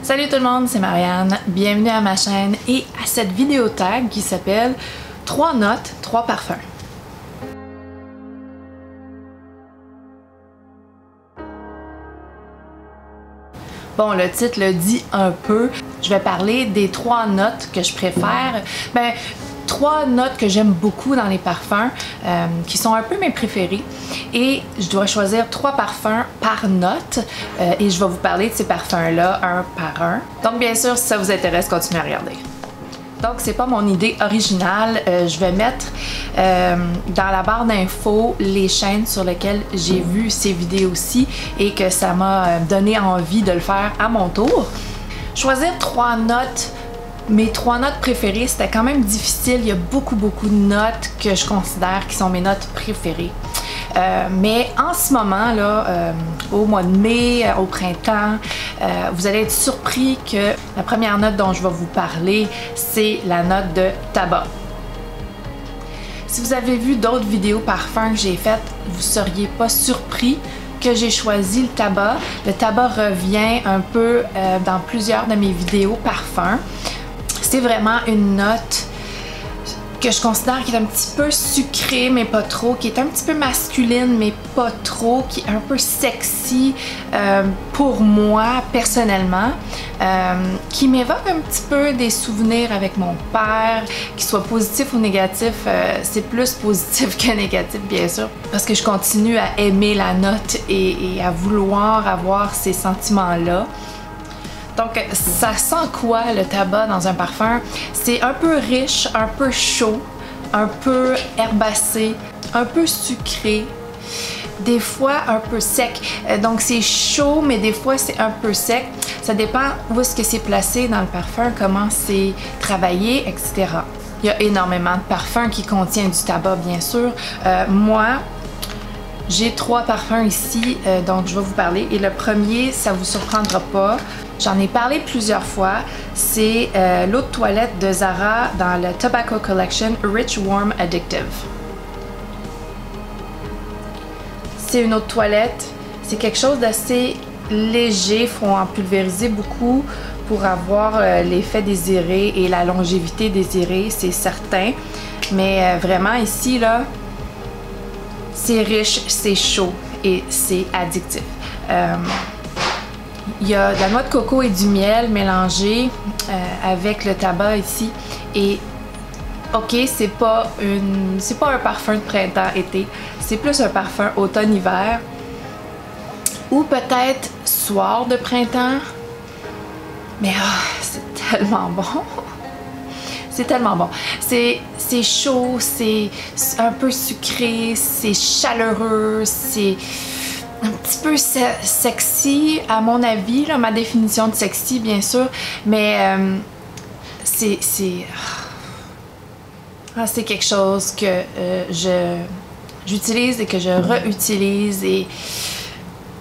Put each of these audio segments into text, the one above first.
Salut tout le monde, c'est Marianne. Bienvenue à ma chaîne et à cette vidéo tag qui s'appelle 3 notes, 3 parfums. Bon, le titre le dit un peu. Je vais parler des 3 notes que je préfère. 3 notes que j'aime beaucoup dans les parfums, qui sont un peu mes préférés. Et je dois choisir 3 parfums par note. Et je vais vous parler de ces parfums-là un par un. Donc bien sûr, si ça vous intéresse, continuez à regarder. Donc c'est pas mon idée originale. Je vais mettre dans la barre d'infos les chaînes sur lesquelles j'ai vu ces vidéos-ci et que ça m'a donné envie de le faire à mon tour. Choisir 3 notes. Mes 3 notes préférées, c'était quand même difficile. Il y a beaucoup de notes que je considère qui sont mes notes préférées. Mais en ce moment, là, au mois de mai, au printemps, vous allez être surpris que la première note dont je vais vous parler, c'est la note de tabac. Si vous avez vu d'autres vidéos parfums que j'ai faites, vous ne seriez pas surpris que j'ai choisi le tabac. Le tabac revient un peu dans plusieurs de mes vidéos parfums. C'est vraiment une note que je considère qui est un petit peu sucrée, mais pas trop, qui est un petit peu masculine, mais pas trop, qui est un peu sexy pour moi, personnellement, qui m'évoque un petit peu des souvenirs avec mon père, qu'ils soient positifs ou négatifs. C'est plus positif que négatif, bien sûr, parce que je continue à aimer la note et à vouloir avoir ces sentiments-là. Donc, ça sent quoi le tabac dans un parfum? C'est un peu riche, un peu chaud, un peu herbacé, un peu sucré, des fois un peu sec. Donc, c'est chaud, mais des fois c'est un peu sec. Ça dépend où est-ce que c'est placé dans le parfum, comment c'est travaillé, etc. Il y a énormément de parfums qui contiennent du tabac, bien sûr. Moi, j'ai 3 parfums ici, donc je vais vous parler. Et le premier, ça vous surprendra pas. J'en ai parlé plusieurs fois. C'est l'eau de toilette de Zara dans le Tobacco Collection Rich Warm Addictive. C'est une eau de toilette. C'est quelque chose d'assez léger. Il faut en pulvériser beaucoup pour avoir l'effet désiré et la longévité désirée, c'est certain. Mais vraiment ici, là, c'est riche, c'est chaud et c'est addictif. Il y a de la noix de coco et du miel mélangés avec le tabac ici. Et ok, c'est pas un parfum de printemps-été, c'est plus un parfum automne-hiver. Ou peut-être soir de printemps. Mais c'est tellement bon! C'est tellement bon. C'est chaud, c'est un peu sucré, c'est chaleureux, c'est un petit peu sexy, à mon avis, là, ma définition de sexy, bien sûr, mais c'est quelque chose que j'utilise et que je réutilise et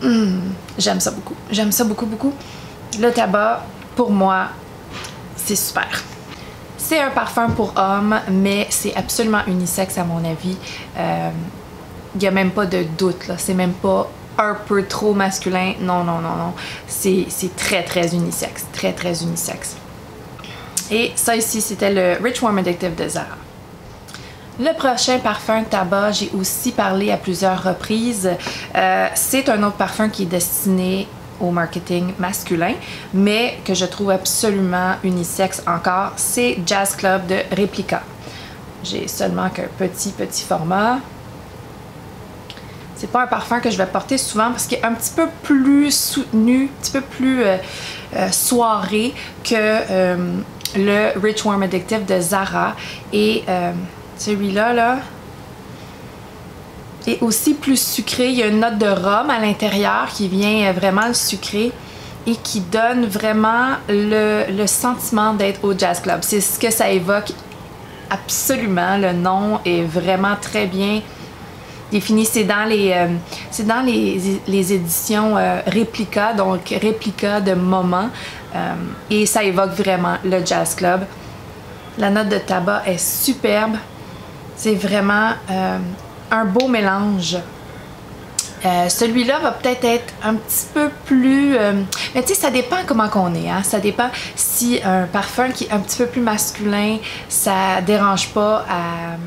j'aime ça beaucoup. J'aime ça beaucoup. Le tabac, pour moi, c'est super. C'est un parfum pour hommes, mais c'est absolument unisexe à mon avis. Il n'y a même pas de doute, là. C'est même pas un peu trop masculin. Non. C'est très unisexe. Très unisexe. Et ça ici, c'était le Rich Warm Addictive de Zara. Le prochain parfum tabac, j'ai aussi parlé à plusieurs reprises. C'est un autre parfum qui est destiné au marketing masculin, mais que je trouve absolument unisexe encore, c'est Jazz Club de Replica. J'ai seulement qu'un petit format. C'est pas un parfum que je vais porter souvent parce qu'il est un petit peu plus soutenu, un petit peu plus soiré que le Rich Warm Addictive de Zara. Et celui-là, là, est aussi plus sucré. Il y a une note de rhum à l'intérieur qui vient vraiment le sucrer et qui donne vraiment le sentiment d'être au Jazz Club. C'est ce que ça évoque absolument. Le nom est vraiment très bien défini. C'est dans les éditions Replica, donc Replica de Moment. Et ça évoque vraiment le Jazz Club. La note de tabac est superbe. C'est vraiment un beau mélange Celui-là va peut-être être un petit peu plus... mais tu sais, ça dépend comment qu'on est. Hein? Ça dépend si un parfum qui est un petit peu plus masculin, ça dérange pas à...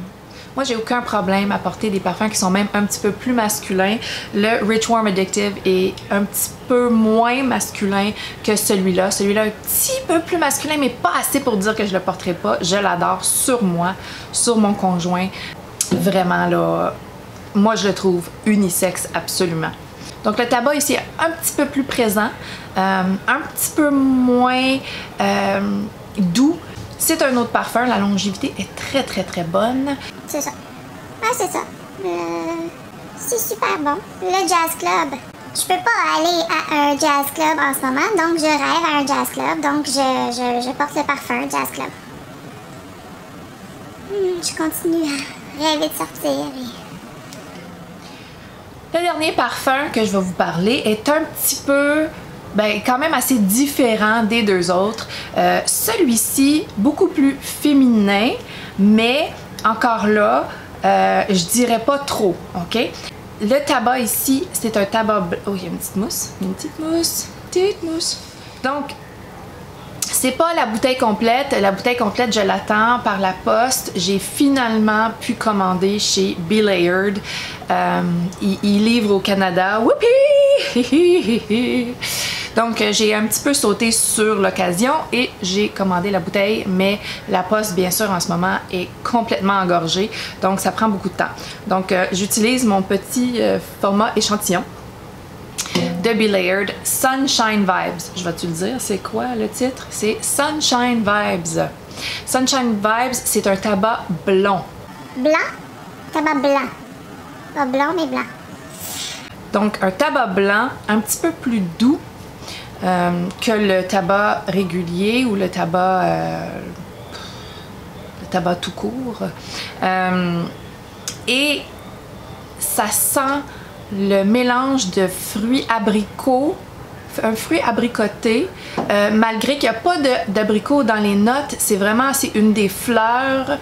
Moi, j'ai aucun problème à porter des parfums qui sont même un petit peu plus masculins. Le Rich Warm Addictive est un petit peu moins masculin que celui-là. Celui-là un petit peu plus masculin, mais pas assez pour dire que je le porterai pas. Je l'adore sur moi, sur mon conjoint. Vraiment, là, moi, je le trouve unisexe absolument. Donc, le tabac ici est un petit peu plus présent, un petit peu moins doux. C'est un autre parfum, la longévité est très très très bonne. C'est ça. Ah, c'est ça. C'est super bon. Le jazz club. Je peux pas aller à un jazz club en ce moment, donc je rêve à un jazz club, donc je porte le parfum jazz club. Je continue à rêver de sortir. Le dernier parfum que je vais vous parler est un petit peu... ben, quand même assez différent des deux autres. Celui-ci, beaucoup plus féminin, mais encore là, je dirais pas trop, ok? Le tabac ici, c'est un tabac... Oh, il y a une petite mousse, petite mousse. Donc, c'est pas la bouteille complète. La bouteille complète, je l'attends par la poste. J'ai finalement pu commander chez Be Layered. Ils livrent au Canada. Whoopie! Donc, j'ai un petit peu sauté sur l'occasion et j'ai commandé la bouteille, mais la poste, bien sûr, en ce moment, est complètement engorgée. Donc, ça prend beaucoup de temps. Donc, j'utilise mon petit format échantillon de Be Layered, Sunshine Vibes. Je vais-tu le dire? C'est quoi le titre? C'est Sunshine Vibes. Sunshine Vibes, c'est un tabac blond. Blanc? Tabac blanc. Pas blanc, mais blanc. Donc, un tabac blanc un petit peu plus doux que le tabac régulier ou le tabac tout court. Et ça sent le mélange de fruits abricots, un fruit abricoté, malgré qu'il n'y a pas d'abricot dans les notes, c'est une des fleurs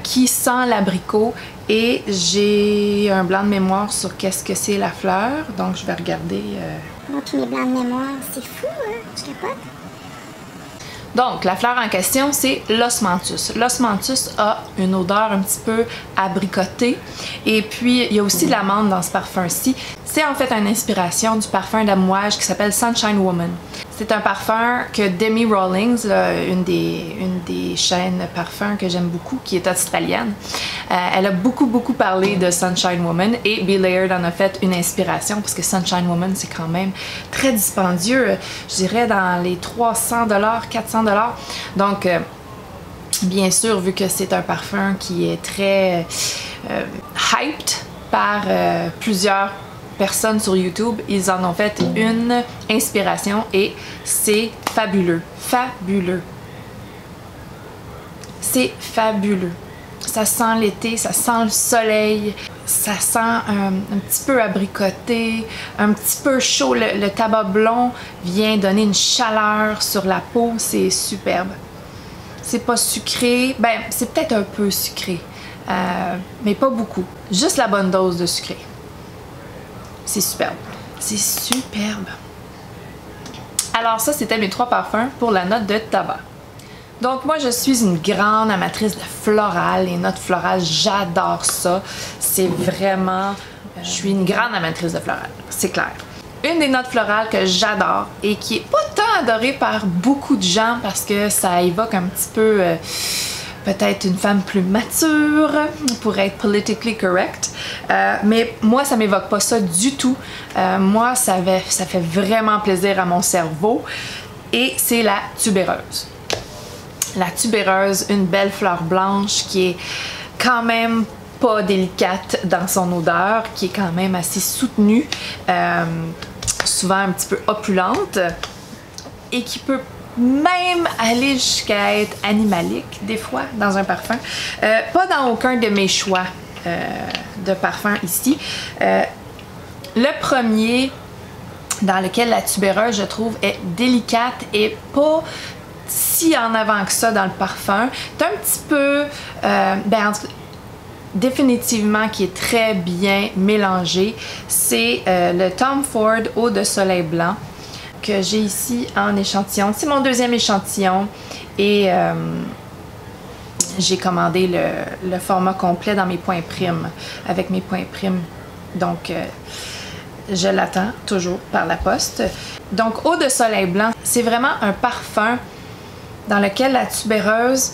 qui sent l'abricot. Et j'ai un blanc de mémoire sur qu'est-ce que c'est la fleur, donc je vais regarder. Moi puis mes blancs de mémoire, c'est fou, hein? Je capote. Donc, la fleur en question, c'est l'osmanthus. L'osmanthus a une odeur un petit peu abricotée. Et puis, il y a aussi de l'amande dans ce parfum-ci. C'est en fait une inspiration du parfum d'amouage qui s'appelle Sunshine Woman. C'est un parfum que Demi Rawlings, une des chaînes parfums que j'aime beaucoup, qui est australienne, elle a beaucoup parlé de Sunshine Woman et Be Layered en a fait une inspiration parce que Sunshine Woman, c'est quand même très dispendieux. Je dirais dans les 300$, 400$. Donc, bien sûr, vu que c'est un parfum qui est très hyped par plusieurs personnes sur YouTube, ils en ont fait une inspiration et c'est fabuleux. Fabuleux. C'est fabuleux. Ça sent l'été, ça sent le soleil, ça sent un petit peu abricoté, un petit peu chaud. Le tabac blond vient donner une chaleur sur la peau, c'est superbe. C'est pas sucré, ben c'est peut-être un peu sucré, mais pas beaucoup. Juste la bonne dose de sucré. C'est superbe. C'est superbe. Alors ça, c'était mes 3 parfums pour la note de tabac. Donc moi, je suis une grande amatrice de floral. Les notes florales, j'adore ça. C'est vraiment... je suis une grande amatrice de floral, c'est clair. Une des notes florales que j'adore et qui est pas tant adorée par beaucoup de gens parce que ça évoque un petit peu... peut-être une femme plus mature pour être politically correct. Mais moi, ça m'évoque pas ça du tout. Moi, ça fait vraiment plaisir à mon cerveau. Et c'est la tubéreuse. La tubéreuse, une belle fleur blanche qui est quand même pas délicate dans son odeur, qui est quand même assez soutenue, souvent un petit peu opulente, et qui peut même aller jusqu'à être animalique des fois dans un parfum. Pas dans aucun de mes choix de parfum ici. Le premier dans lequel la tubéreuse, je trouve, est délicate et pas si en avant que ça dans le parfum. C'est un petit peu... définitivement qui est très bien mélangé, c'est le Tom Ford Eau de Soleil Blanc que j'ai ici en échantillon. C'est mon deuxième échantillon et j'ai commandé le format complet dans mes points primes, avec mes points primes. Donc, je l'attends toujours par la poste. Donc, Eau de Soleil Blanc, c'est vraiment un parfum dans lequel la tubéreuse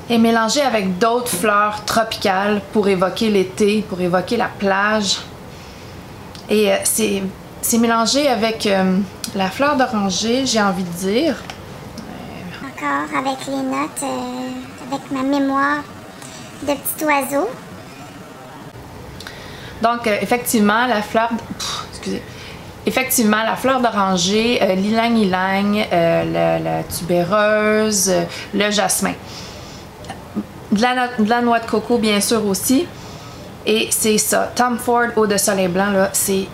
est mélangée avec d'autres fleurs tropicales pour évoquer l'été, pour évoquer la plage. Et c'est mélangé avec la fleur d'oranger, j'ai envie de dire. Encore avec les notes, avec ma mémoire de petit oiseau. Donc, effectivement, la fleur... excusez. Effectivement, la fleur d'oranger, l'ylang-ylang, la tubéreuse, le jasmin. De la noix de coco, bien sûr, aussi. Et c'est ça. Tom Ford Eau de Soleil Blanc, là, c'est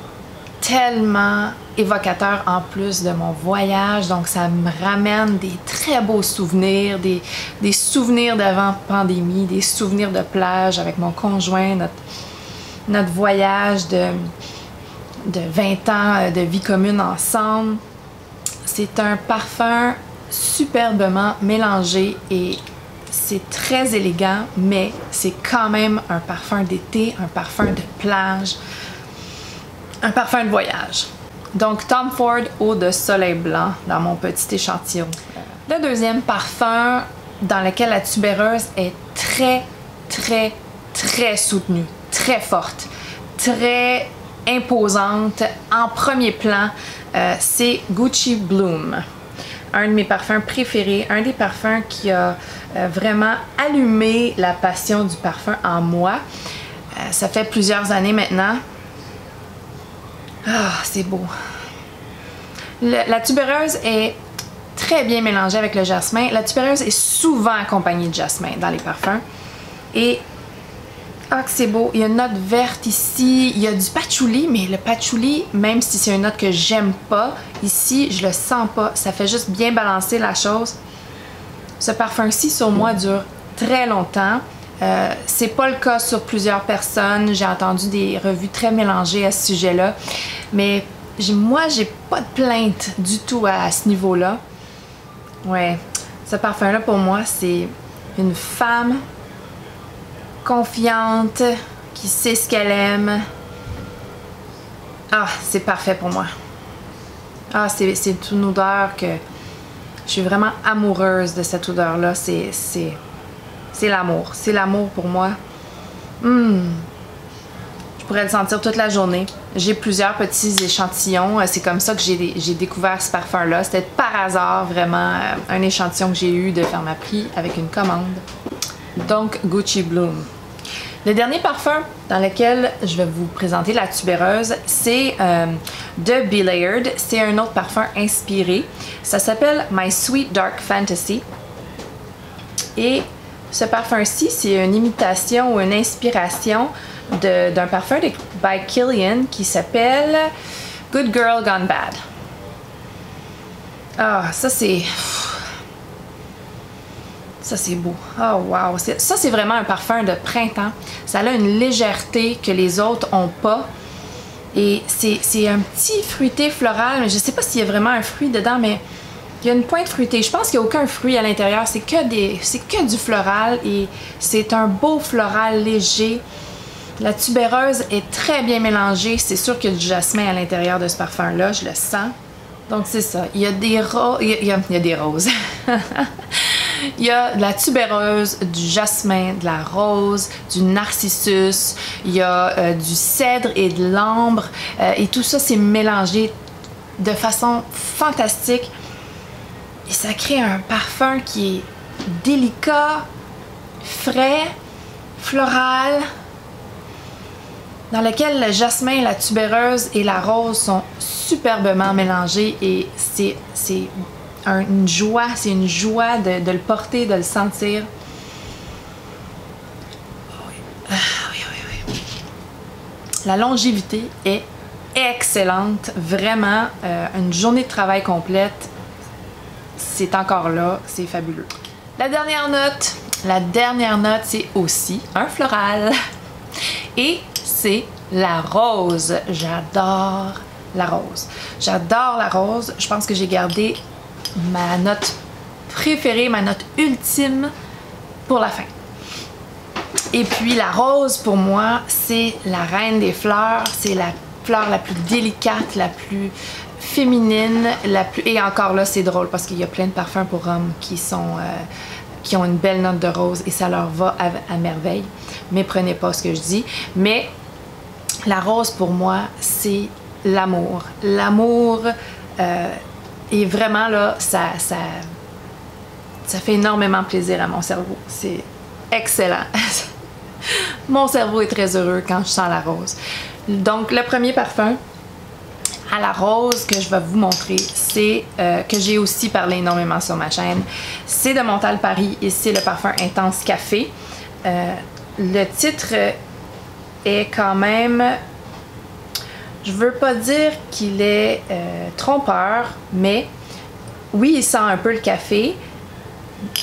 tellement évocateur en plus de mon voyage. Donc, ça me ramène des très beaux souvenirs, des souvenirs d'avant-pandémie, des souvenirs de plage avec mon conjoint, notre voyage de 20 ans de vie commune ensemble. C'est un parfum superbement mélangé et c'est très élégant, mais c'est quand même un parfum d'été, un parfum de plage, un parfum de voyage. Donc, Tom Ford Eau de Soleil Blanc dans mon petit échantillon. Le deuxième parfum dans lequel la tubéreuse est très, très, très soutenue, très forte, très imposante, en premier plan, c'est Gucci Bloom. Un de mes parfums préférés, un des parfums qui a vraiment allumé la passion du parfum en moi. Ça fait plusieurs années maintenant. Ah, c'est beau. La tubéreuse est très bien mélangée avec le jasmin. La tubéreuse est souvent accompagnée de jasmin dans les parfums. Et ah, que c'est beau. Il y a une note verte ici. Il y a du patchouli, mais le patchouli, même si c'est une note que j'aime pas, ici, je le sens pas. Ça fait juste bien balancer la chose. Ce parfum-ci, sur moi, dure très longtemps. C'est pas le cas sur plusieurs personnes. J'ai entendu des revues très mélangées à ce sujet-là. Mais moi, j'ai pas de plainte du tout à ce niveau-là. Ouais, ce parfum-là, pour moi, c'est une femme confiante, qui sait ce qu'elle aime. Ah, c'est parfait pour moi. Ah, c'est une odeur que je suis vraiment amoureuse de cette odeur-là. C'est l'amour. C'est l'amour pour moi. Je pourrais le sentir toute la journée. J'ai plusieurs petits échantillons. C'est comme ça que j'ai découvert ce parfum-là. C'était par hasard vraiment un échantillon que j'ai eu de Pharmaprix avec une commande. Donc, Gucci Bloom. Le dernier parfum dans lequel je vais vous présenter la tubéreuse, c'est de Be Layered. C'est un autre parfum inspiré. Ça s'appelle My Sweet Dark Fantasy. Et ce parfum-ci, c'est une imitation ou une inspiration d'un parfum by Kilian qui s'appelle Good Girl Gone Bad. Ah, ça c'est beau. Oh wow! Ça c'est vraiment un parfum de printemps. Ça a une légèreté que les autres n'ont pas. Et c'est un petit fruité floral, mais je sais pas s'il y a vraiment un fruit dedans, mais il y a une pointe fruitée. Je pense qu'il n'y a aucun fruit à l'intérieur. C'est que du floral et c'est un beau floral léger. La tubéreuse est très bien mélangée. C'est sûr qu'il y a du jasmin à l'intérieur de ce parfum-là. Je le sens. Donc c'est ça. Il y a des roses. Il y a des roses. Il y a de la tubéreuse, du jasmin, de la rose, du narcissus, il y a du cèdre et de l'ambre et tout ça c'est mélangé de façon fantastique et ça crée un parfum qui est délicat, frais, floral, dans lequel le jasmin, la tubéreuse et la rose sont superbement mélangés et c'est une joie, de le porter, de le sentir. Oui. Oui. La longévité est excellente, vraiment. Une journée de travail complète, c'est encore là, c'est fabuleux. La dernière note, La dernière note, c'est aussi un floral. Et c'est la rose. J'adore la rose. J'adore la rose. Je pense que j'ai gardé ma note préférée, ma note ultime pour la fin. Et puis la rose, pour moi, c'est la reine des fleurs. C'est la fleur la plus délicate, la plus féminine, et encore là, c'est drôle parce qu'il y a plein de parfums pour hommes qui ont une belle note de rose et ça leur va à merveille. Méprenez pas ce que je dis. Mais la rose, pour moi, c'est l'amour. L'amour est vraiment là, ça fait énormément plaisir à mon cerveau. C'est excellent. Mon cerveau est très heureux quand je sens la rose. Donc, le premier parfum à la rose que je vais vous montrer, c'est que j'ai aussi parlé énormément sur ma chaîne. C'est de Montale Paris et c'est le parfum Intense Café. Le titre est quand même... Je veux pas dire qu'il est trompeur, mais oui, il sent un peu le café.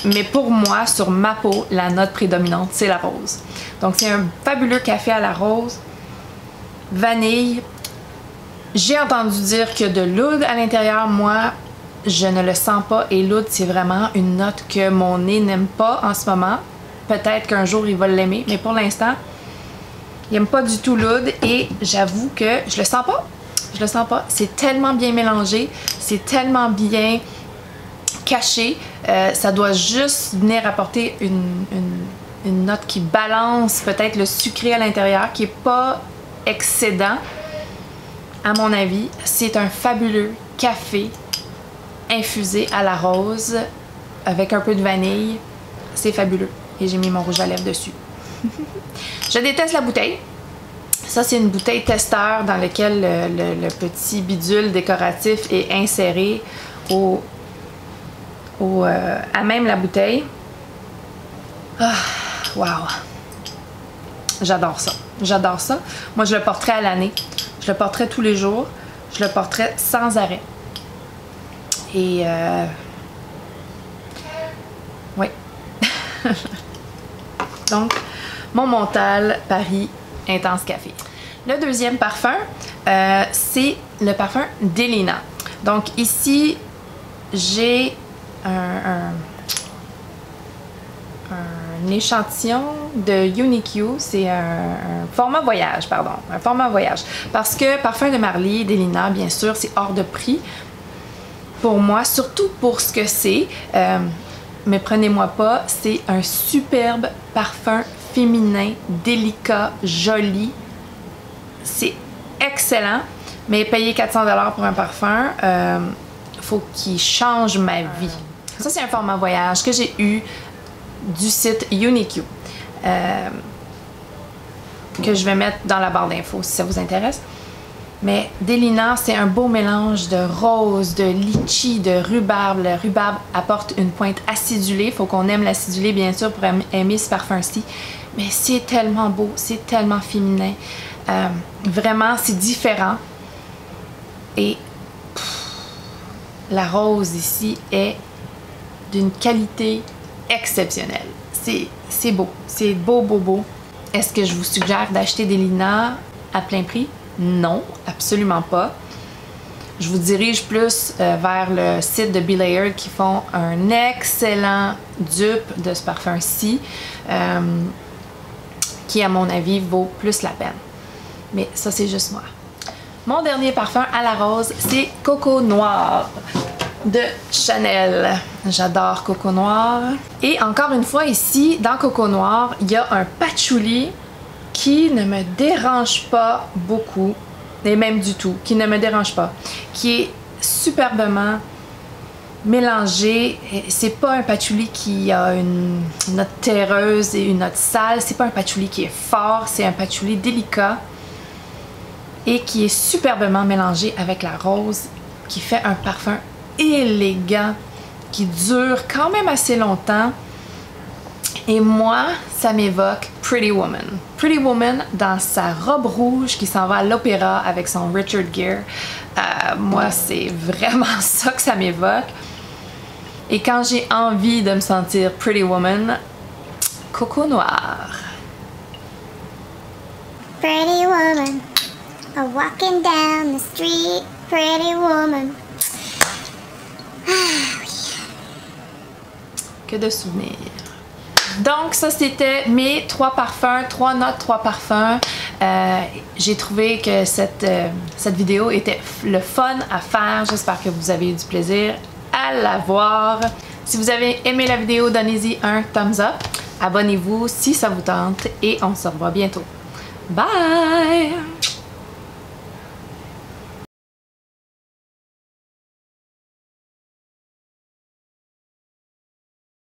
Mais pour moi, sur ma peau, la note prédominante, c'est la rose. Donc, c'est un fabuleux café à la rose. Vanille. J'ai entendu dire que de l'oud à l'intérieur, moi, je ne le sens pas. Et l'oud, c'est vraiment une note que mon nez n'aime pas en ce moment. Peut-être qu'un jour, il va l'aimer. Mais pour l'instant, il n'aime pas du tout l'oud. Et j'avoue que je le sens pas. Je le sens pas. C'est tellement bien mélangé. C'est tellement bien caché. Ça doit juste venir apporter une note qui balance peut-être le sucré à l'intérieur, qui n'est pas excédent. À mon avis, c'est un fabuleux café infusé à la rose avec un peu de vanille. C'est fabuleux. Et j'ai mis mon rouge à lèvres dessus. Je déteste la bouteille. Ça, c'est une bouteille testeur dans laquelle le petit bidule décoratif est inséré à même la bouteille. Ah, wow! J'adore ça. J'adore ça. Moi, je le porterais à l'année. Je le porterais tous les jours. Je le porterais sans arrêt. Et oui. Donc, mon Montale Paris Intense Café. Le deuxième parfum, c'est le parfum d'Elena. Donc ici, j'ai un échantillon de UniQ, c'est un format voyage, pardon, un format voyage. Parce que Parfum de Marly d'Elena, bien sûr, c'est hors de prix pour moi, surtout pour ce que c'est. Mais prenez-moi pas, c'est un superbe parfum féminin, délicat, joli. C'est excellent, mais payer 400 $ pour un parfum, faut qu'il change ma vie. Ça, c'est un format voyage que j'ai eu du site UniQ, que je vais mettre dans la barre d'infos si ça vous intéresse. Mais d'Elena, c'est un beau mélange de rose, de litchi, de rhubarbe. Le rhubarbe apporte une pointe acidulée. Il faut qu'on aime l'acidulé, bien sûr, pour aimer ce parfum-ci. Mais c'est tellement beau, c'est tellement féminin. Vraiment, c'est différent. Et la rose ici est d'une qualité exceptionnelle. C'est beau. C'est beau, beau, beau. Est-ce que je vous suggère d'acheter d'Elena à plein prix? Non, absolument pas. Je vous dirige plus vers le site de Be Layered qui font un excellent dupe de ce parfum-ci qui, à mon avis, vaut plus la peine. Mais ça, c'est juste moi. Mon dernier parfum à la rose, c'est Coco Noir de Chanel. J'adore Coco Noir. Et encore une fois, ici, dans Coco Noir, il y a un patchouli qui ne me dérange pas beaucoup, et même du tout, qui ne me dérange pas, qui est superbement mélangé. C'est pas un patchouli qui a une note terreuse et une note sale, c'est pas un patchouli qui est fort, c'est un patchouli délicat et qui est superbement mélangé avec la rose, qui fait un parfum élégant, qui dure quand même assez longtemps. Et moi, ça m'évoque Pretty Woman. Pretty Woman dans sa robe rouge qui s'en va à l'opéra avec son Richard Gere. Moi, c'est vraiment ça que ça m'évoque. Et quand j'ai envie de me sentir Pretty Woman, Coco Noir. Pretty woman, a walking down the street, pretty woman. Ah oui. Que de souvenirs. Donc ça c'était mes 3 parfums, 3 notes, 3 parfums. J'ai trouvé que cette vidéo était le fun à faire. J'espère que vous avez eu du plaisir à la voir. Si vous avez aimé la vidéo, donnez-y un thumbs up. Abonnez-vous si ça vous tente et on se revoit bientôt. Bye!